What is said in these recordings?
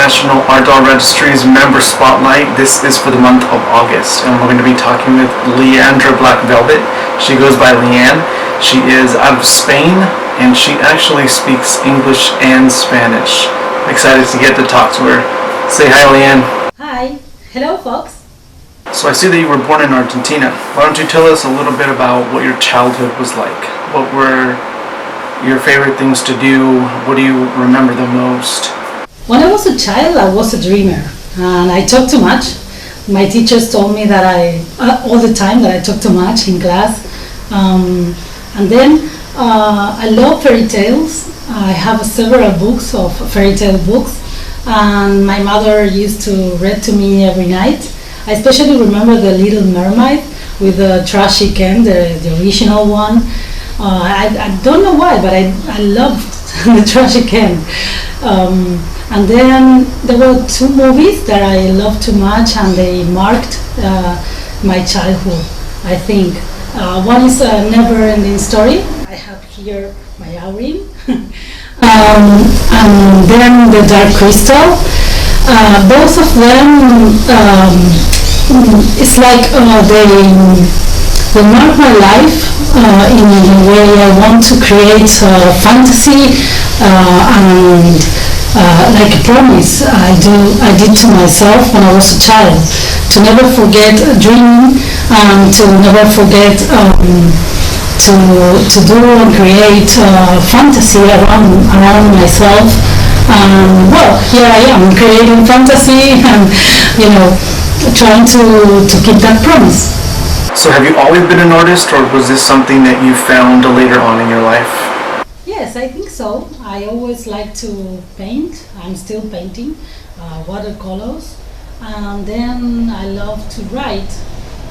National Art Registry's Member Spotlight. This is for the month of August, and we're going to be talking with Leandra Blackvelvet. She goes by Leanne. She is out of Spain, and she actually speaks English and Spanish. I'm excited to get to talk to her. Say hi, Leanne. Hi. Hello, folks. So I see that you were born in Argentina. Why don't you tell us a little bit about what your childhood was like? What were your favorite things to do? What do you remember the most? When I was a child, I was a dreamer, and I talked too much. My teachers told me that all the time that I talk too much in class. And then I love fairy tales. I have several books of fairy tale books, and my mother used to read to me every night. I especially remember The Little Mermaid with the trashy Ken, the original one. I don't know why, but I loved the trashy Ken. And then there were two movies that I loved too much, and they marked my childhood, I think. One is a Never-Ending Story. I have here my Aurim. And then The Dark Crystal. Both of them, it's like they mark my life in a way. I want to create fantasy and like a promise I did to myself when I was a child, to never forget dreaming, and to never forget to do and create fantasy around myself. Well, here I am creating fantasy and trying to keep that promise. So have you always been an artist, or was this something that you found later on in your life? Yes, I think so. I always like to paint. I'm still painting watercolors, and then I love to write.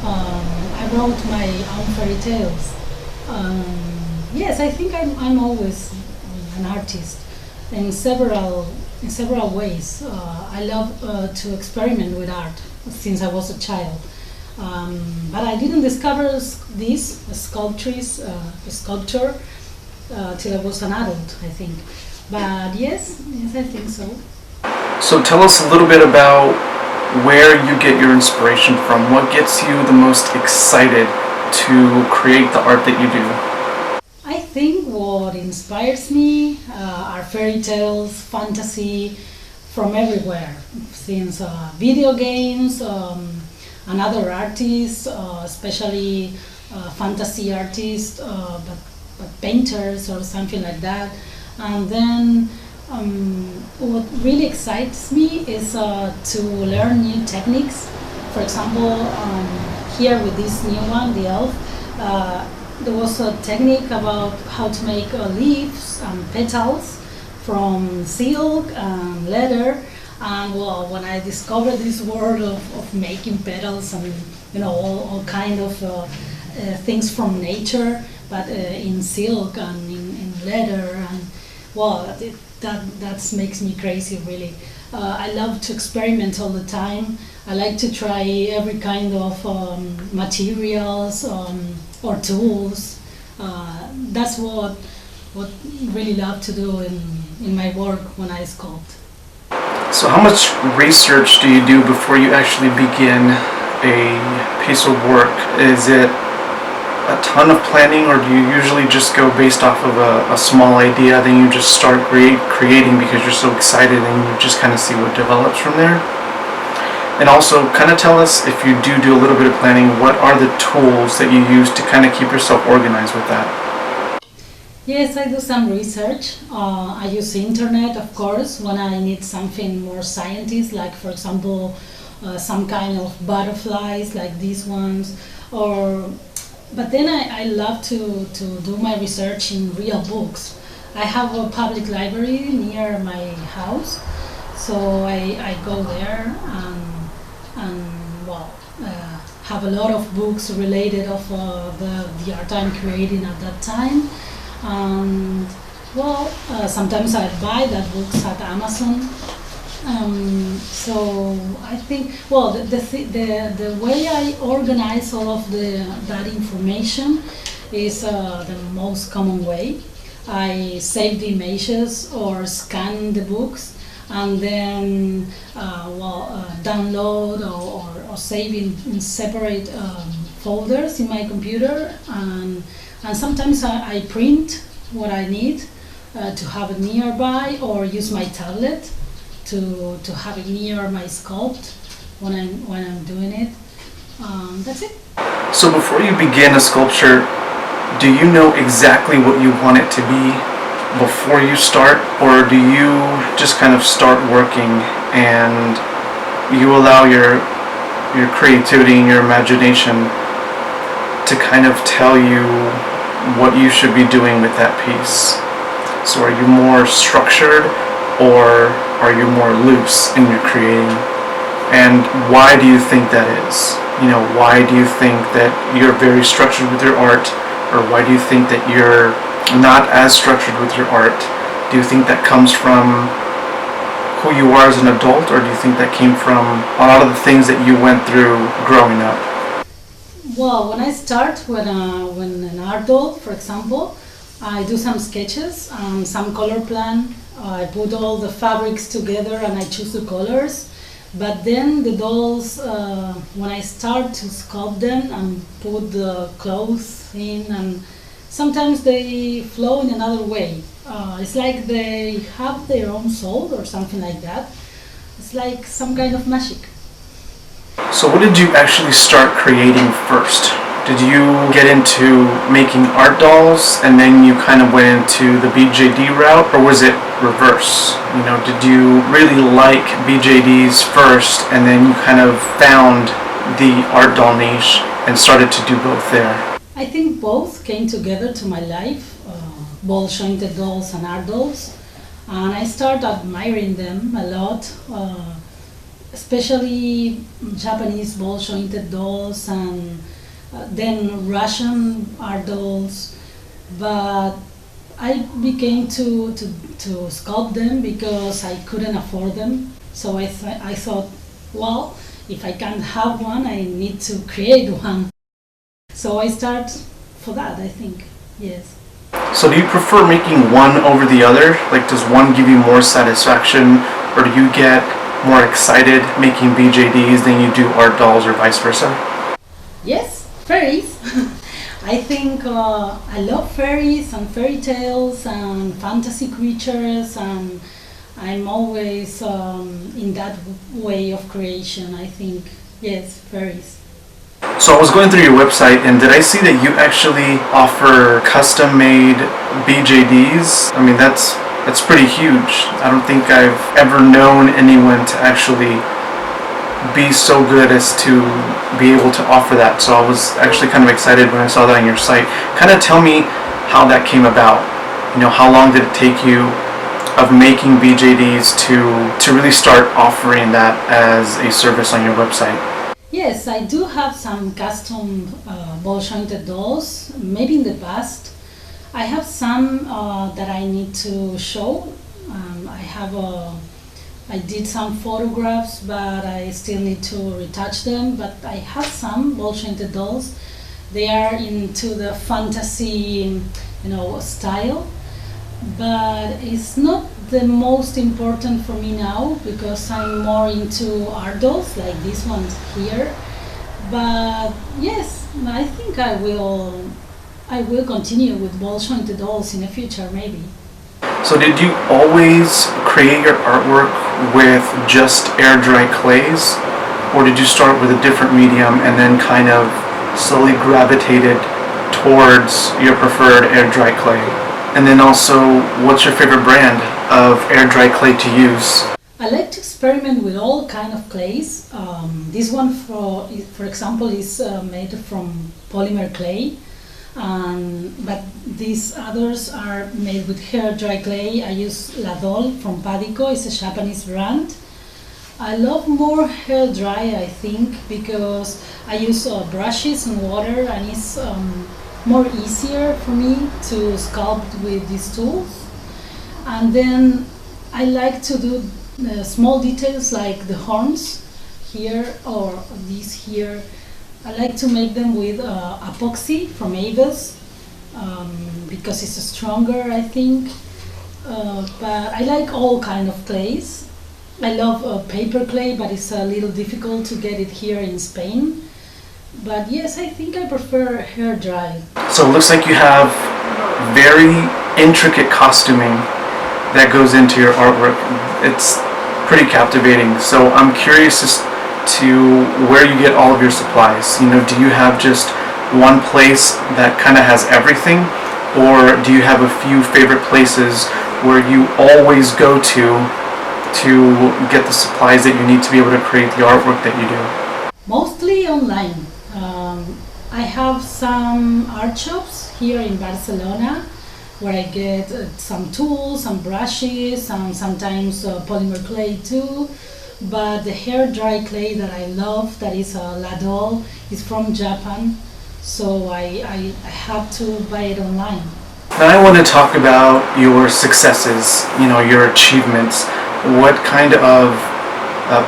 I wrote my own fairy tales. Yes, I think I'm always an artist in several ways. I love to experiment with art since I was a child. But I didn't discover this sculpture till I was an adult, I think. But yes, I think so. So tell us a little bit about where you get your inspiration from. What gets you the most excited to create the art that you do? I think what inspires me are fairy tales, fantasy from everywhere, since video games, and other artists, especially fantasy artists, but painters or something like that. And then what really excites me is to learn new techniques. For example, here with this new one, the elf, there was a technique about how to make leaves and petals from silk and leather. And well, when I discovered this world of making petals and all kind of things from nature, but in silk and in leather, and well, that makes me crazy, really. I love to experiment all the time. I like to try every kind of materials or tools. That's what really love to do in my work when I sculpt. So how much research do you do before you actually begin a piece of work? Is it a ton of planning, or do you usually just go based off of a small idea, then you just start creating because you're so excited and you just kind of see what develops from there? And also kind of tell us, if you do a little bit of planning, what are the tools that you use to kind of keep yourself organized with that? Yes, I do some research. I use internet, of course, when I need something more scientist, like for example, some kind of butterflies like these ones. But then I love to do my research in real books. I have a public library near my house, so I go there and have a lot of books related of the art I'm creating at that time. And sometimes I buy that books at Amazon. So I think the way I organize all of that information is the most common way. I save the images or scan the books and then download or save in separate folders in my computer, and sometimes I print what I need to have it nearby, or use my tablet to have it near my sculpt when I'm doing it. That's it. So before you begin a sculpture, do you know exactly what you want it to be before you start, or do you just kind of start working and you allow your creativity and your imagination to kind of tell you what you should be doing with that piece? So are you more structured, or are you more loose in your creating? And why do you think that is? Why do you think that you're very structured with your art, or why do you think that you're not as structured with your art? Do you think that comes from who you are as an adult, or do you think that came from a lot of the things that you went through growing up? Well, when I start, when an art doll, for example, I do some sketches, some color plan. I put all the fabrics together and I choose the colors. But then the dolls, when I start to sculpt them and put the clothes in, and sometimes they flow in another way. It's like they have their own soul or something like that. It's like some kind of magic. So what did you actually start creating first? Did you get into making art dolls and then you kind of went into the BJD route, or was it reverse? Did you really like BJDs first and then you kind of found the art doll niche and started to do both there? I think both came together to my life, ball jointed dolls and art dolls, and I started admiring them a lot, especially Japanese ball jointed dolls, and then Russian art dolls. But I began to sculpt them because I couldn't afford them. So I thought, well, if I can't have one, I need to create one. So I start for that, I think, yes. So do you prefer making one over the other? Like, does one give you more satisfaction, or do you get more excited making BJDs than you do art dolls, or vice versa? Yes, fairies. I think I love fairies and fairy tales and fantasy creatures, and I'm always in that way of creation. I think, yes, fairies. So I was going through your website, and did I see that you actually offer custom-made BJDs? I mean, that's pretty huge. I don't think I've ever known anyone to actually be so good as to be able to offer that. So I was actually kind of excited when I saw that on your site. Kind of tell me how that came about. How long did it take you of making BJDs to really start offering that as a service on your website? Yes, I do have some custom ball jointed dolls, maybe in the past. I have some that I need to show. I did some photographs, but I still need to retouch them. But I have some ball jointed dolls. They are into the fantasy, style. But it's not the most important for me now, because I'm more into art dolls like these ones here. But yes, I think I will continue with ball jointed dolls in the future, maybe. So did you always create your artwork with just air dry clays, or did you start with a different medium and then kind of slowly gravitated towards your preferred air dry clay? And then also, what's your favorite brand of air dry clay to use? I like to experiment with all kind of clays. This one, for example, is made from polymer clay. But these others are made with hair dry clay. I use La Doll from Padico. It's a Japanese brand. I love more hair dry, I think, because I use brushes and water, and it's more easier for me to sculpt with these tools. And then I like to do small details like the horns here or these here. I like to make them with epoxy from Avis because it's stronger, I think. But I like all kind of clays. I love paper clay, but it's a little difficult to get it here in Spain. But yes, I think I prefer hair dry. So it looks like you have very intricate costuming that goes into your artwork. It's pretty captivating. So I'm curious as to where you get all of your supplies. You know, do you have just one place that kind of has everything, or do you have a few favorite places where you always go to get the supplies that you need to be able to create the artwork that you do? Mostly online. I have some art shops here in Barcelona where I get some tools, some brushes, sometimes polymer clay too. But the hair dry clay that I love, that is Ladol, is from Japan, so I had to buy it online. Now I want to talk about your successes, you know, your achievements. What kind of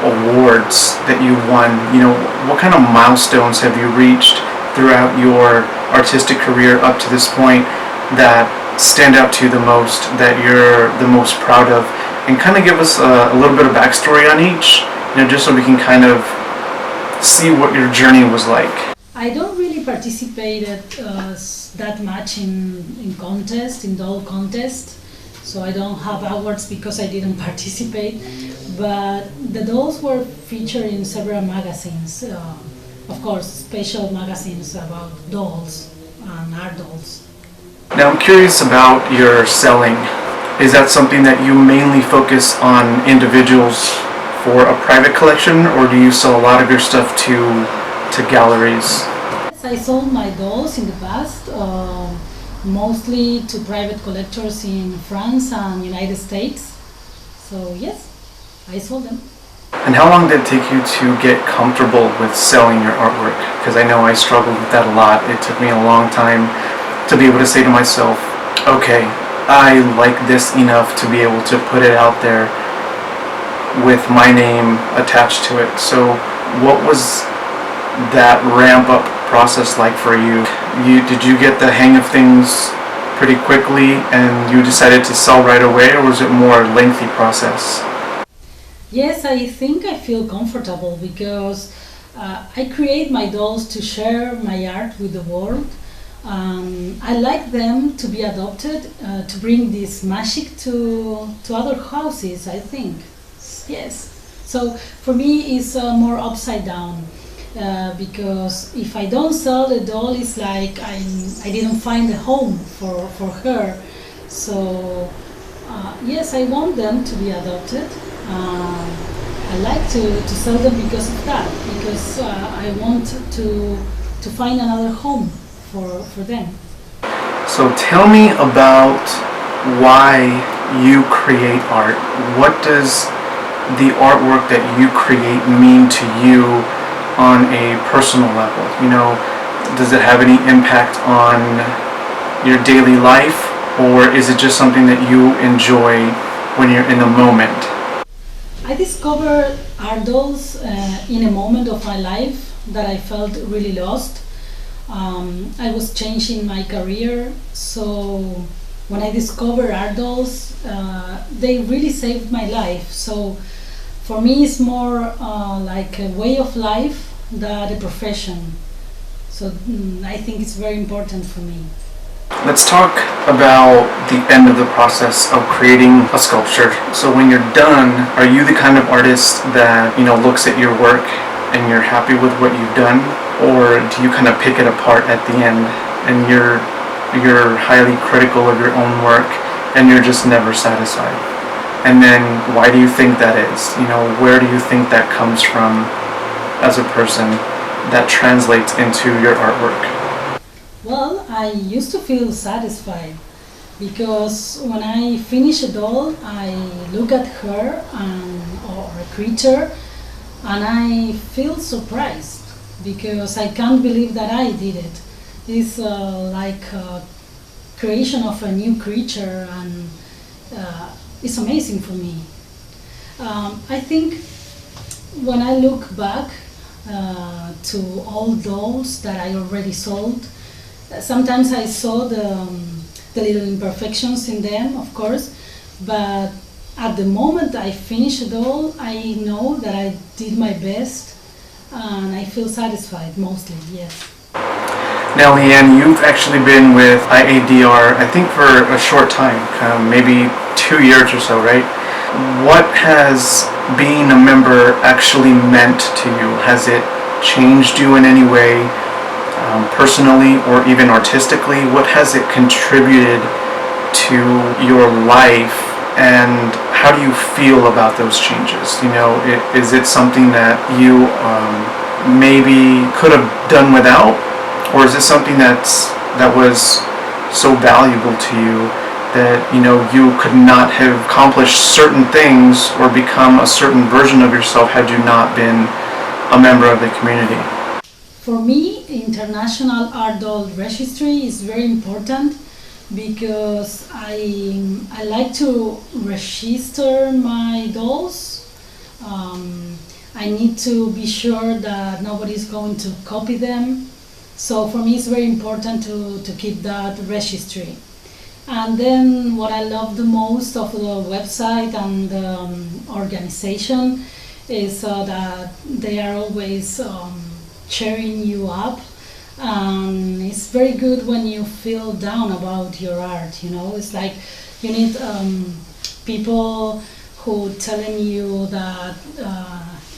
awards that you won, you know, what kind of milestones have you reached throughout your artistic career up to this point that stand out to you the most, that you're the most proud of? And kind of give us a little bit of backstory on each, you know, just so we can kind of see what your journey was like. I don't really participate that much in contest, in doll contest, so I don't have awards because I didn't participate. But the dolls were featured in several magazines, of course, special magazines about dolls and art dolls. Now I'm curious about your selling. Is that something that you mainly focus on individuals for a private collection, or do you sell a lot of your stuff to galleries? Yes, I sold my dolls in the past, mostly to private collectors in France and United States. So yes, I sold them. And how long did it take you to get comfortable with selling your artwork? Because I know I struggled with that a lot. It took me a long time to be able to say to myself, okay, I like this enough to be able to put it out there with my name attached to it. So what was that ramp up process like for you? Did you get the hang of things pretty quickly and you decided to sell right away, or was it more a lengthy process? Yes, I think I feel comfortable because I create my dolls to share my art with the world. I like them to be adopted, to bring this magic to other houses, I think. Yes. So for me it's more upside down, because if I don't sell the doll, it's like I didn't find a home for her. So yes, I want them to be adopted. I like to sell them because of that, because I want to find another home for them. So tell me about why you create art. What does the artwork that you create mean to you on a personal level? You know, does it have any impact on your daily life, or is it just something that you enjoy when you're in the moment? I discovered art dolls in a moment of my life that I felt really lost. I was changing my career, so when I discovered art dolls, they really saved my life. So for me it's more like a way of life than a profession. So I think it's very important for me. Let's talk about the end of the process of creating a sculpture. So when you're done, are you the kind of artist that, you know, looks at your work and you're happy with what you've done, or do you kind of pick it apart at the end and you're highly critical of your own work and you're just never satisfied? And then why do you think that is? You know, where do you think that comes from as a person that translates into your artwork? Well, I used to feel satisfied because when I finish a doll, I look at her or a creature and I feel surprised because I can't believe that I did it. It's like a creation of a new creature, and it's amazing for me. I think when I look back to old dolls that I already sold, sometimes I saw the little imperfections in them, of course, but at the moment I finish it all, I know that I did my best and I feel satisfied mostly, yes. Now, Leanne, you've actually been with IADR, I think, for a short time, maybe 2 years or so, right? What has being a member actually meant to you? Has it changed you in any way, personally or even artistically? What has it contributed to your life, and how do you feel about those changes? You know, is it something that you maybe could have done without, or is it something that was so valuable to you that, you know, you could not have accomplished certain things or become a certain version of yourself had you not been a member of the community? For me, International Art Doll Registry is very important because I like to register my dolls. I need to be sure that nobody's going to copy them. So for me it's very important to keep that registry. And then what I love the most of the website and the organization is that they are always cheering you up. It's very good when you feel down about your art, you know. It's like you need people who telling you that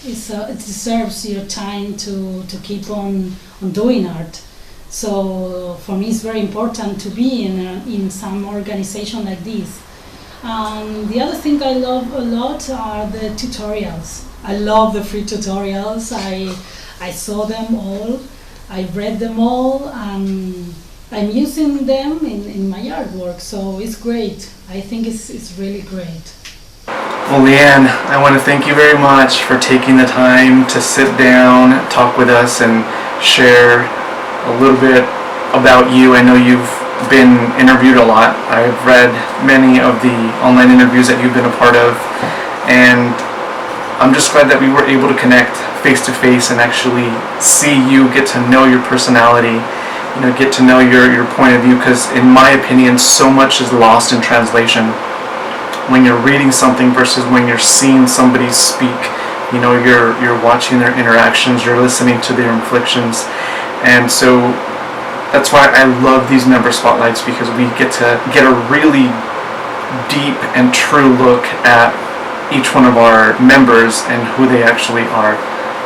it deserves your time to keep on doing art. So for me it's very important to be in some organization like this. The other thing I love a lot are the tutorials. I love the free tutorials. I saw them all, I read them all, and I'm using them in my artwork, so it's great. I think it's really great. Well, Leanne, I want to thank you very much for taking the time to sit down, talk with us, and share a little bit about you. I know you've been interviewed a lot. I've read many of the online interviews that you've been a part of, and I'm just glad that we were able to connect face to face and actually see you, get to know your personality, you know, get to know your point of view, because in my opinion so much is lost in translation when you're reading something versus when you're seeing somebody speak. You know, you're watching their interactions, you're listening to their inflections, and so that's why I love these member spotlights, because we get to get a really deep and true look at each one of our members and who they actually are.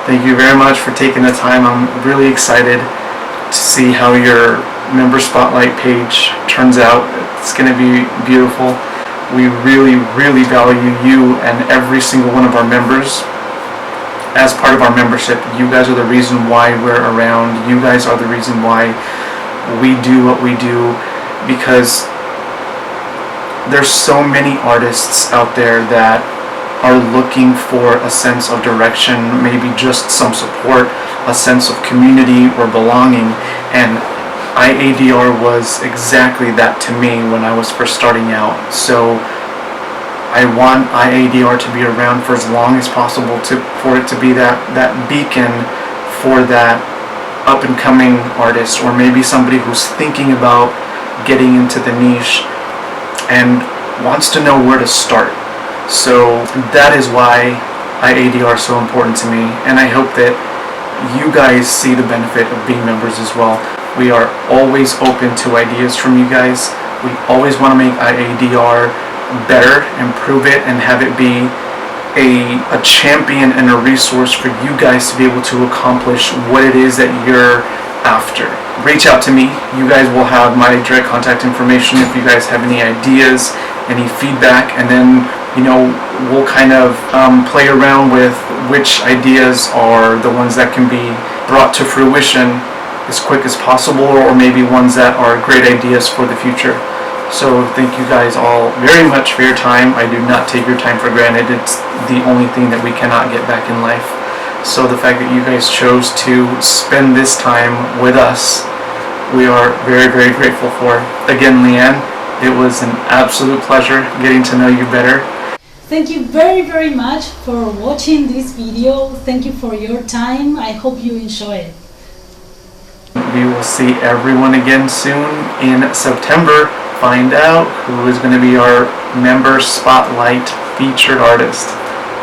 Thank you very much for taking the time. I'm really excited to see how your member spotlight page turns out. It's going to be beautiful. We really, really value you and every single one of our members as part of our membership. You guys are the reason why we're around. You guys are the reason why we do what we do, because there's so many artists out there that are looking for a sense of direction, maybe just some support, a sense of community or belonging, and IADR was exactly that to me when I was first starting out. So I want IADR to be around for as long as possible, for it to be that beacon for that up and coming artist, or maybe somebody who's thinking about getting into the niche and wants to know where to start. So that is why IADR is so important to me, and I hope that you guys see the benefit of being members as well. We are always open to ideas from you guys. We always want to make IADR better, improve it, and have it be a champion and a resource for you guys to be able to accomplish what it is that you're after. Reach out to me. You guys will have my direct contact information if you guys have any ideas, any feedback, and then, you know, we'll kind of play around with which ideas are the ones that can be brought to fruition as quick as possible, or maybe ones that are great ideas for the future. So thank you guys all very much for your time. I do not take your time for granted. It's the only thing that we cannot get back in life. So the fact that you guys chose to spend this time with us, we are very, very grateful for. Again, Leanne, it was an absolute pleasure getting to know you better. Thank you very, very much for watching this video. Thank you for your time. I hope you enjoy it. We will see everyone again soon in September. Find out who is going to be our member spotlight featured artist.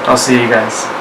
I'll see you guys.